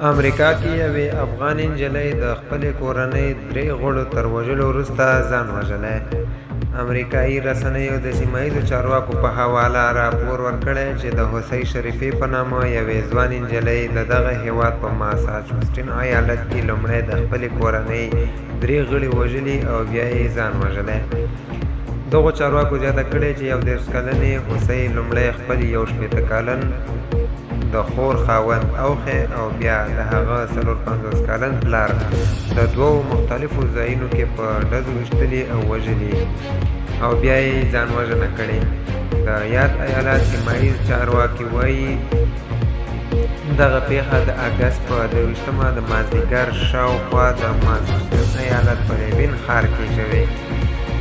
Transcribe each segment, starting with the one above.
امریکا کې یوې افغان نجلۍ د خپلې کورنۍ 3 غړو تر وژلو وروسته ځان وژلی. امریکایي رسنیو د سیمهییزو چارواکو په حواله راپور ورکړی چې د حسۍ شریفې په نامه یوې ځوانې نجلۍ د دغه هیواد په ماساچوسټس ایالت کې لومړی د خپلې کورنۍ 3 غړي وژلي او بیا یې ځان وژلی. دغو چارواکو زیاته کړې چې 31 کلنې حسۍ لومړی خپل 61 کلن د خور خاوند اوخی او بیا د هغه 54 کلن پلار د 2 مختلفو ځایونو کې په ډزو ویشتلي او وژلي او بیا یې ځان وژنه کړې. د یاد ایالت سیمهییز چارواکي وایي دغه پیښه د اګست په 23 د مازدیګر شاوخوا د ماساچوسټس ایالت په ریبن ښار کې شوې.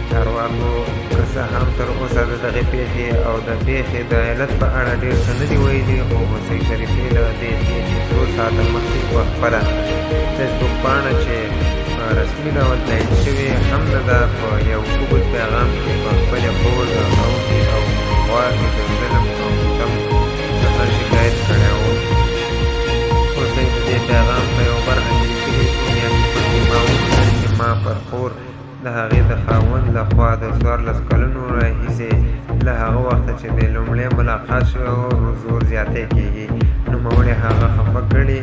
چارواکو که څه هم تر اوسه د دغې پیښې او د پیښې د علت په اړه ډېر څه نه دي ویلي، خو حسۍ شریفې له دې پیښې څو ساعته مخکې په خپله فیسبوک پاڼه چې په رسمي ډول تایید شوې هم نه ده په یو اوږد پیغام کې په خپلې خور د اوښې او غواښې د ظلم او ستم څخه شکایت کړی و. حسۍ د دې پیغام په یوه برخه کې لیکلي چې پکې ما وپوښتل چې ما پر خور د هغې د خاوند لخوا د 14 کلونو راهیسې له هغه وخته چې د لومړی ملاقات شوی و زور زیاتی کېږي. نوموړي هغه خفه کړې،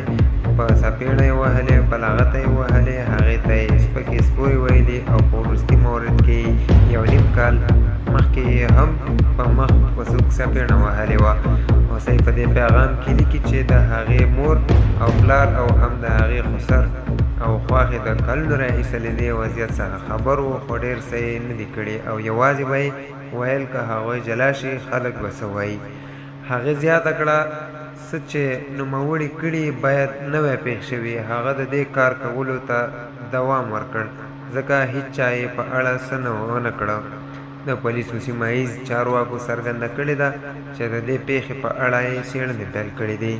په څپېړه یې وهلې، په لغته یې وهلې، هغې ته یې سپکې سپورې ویلې او په وروستي مورد کې 1.5 کال مخکې یې هم په مخ په سوک څپېړه وهلې وه. حسۍ په دې پیغام کې لیکي چې د هغې مور او پلار او هم د هغې خسر او خواښې د کلونو راهیسې له دې وضعیت څخه خبر وو، خو ډېر څه یې نه دي کړي او یوازې به یې ویل که هغوی جلا شي خلک به څه وایي. هغې زیاته کړه څه چې نوموړي کړي باید نه وی پېښ شوي. هغه د دې کار کولو ته دوام ورکړ ځکه هیڅ چا یې په اړه څه ونه کړه. د پولیسو سیمهییز چارواکو څرګنده کړې ده چې د دې پیښې په اړه یې څېړنې پیل کړې دي.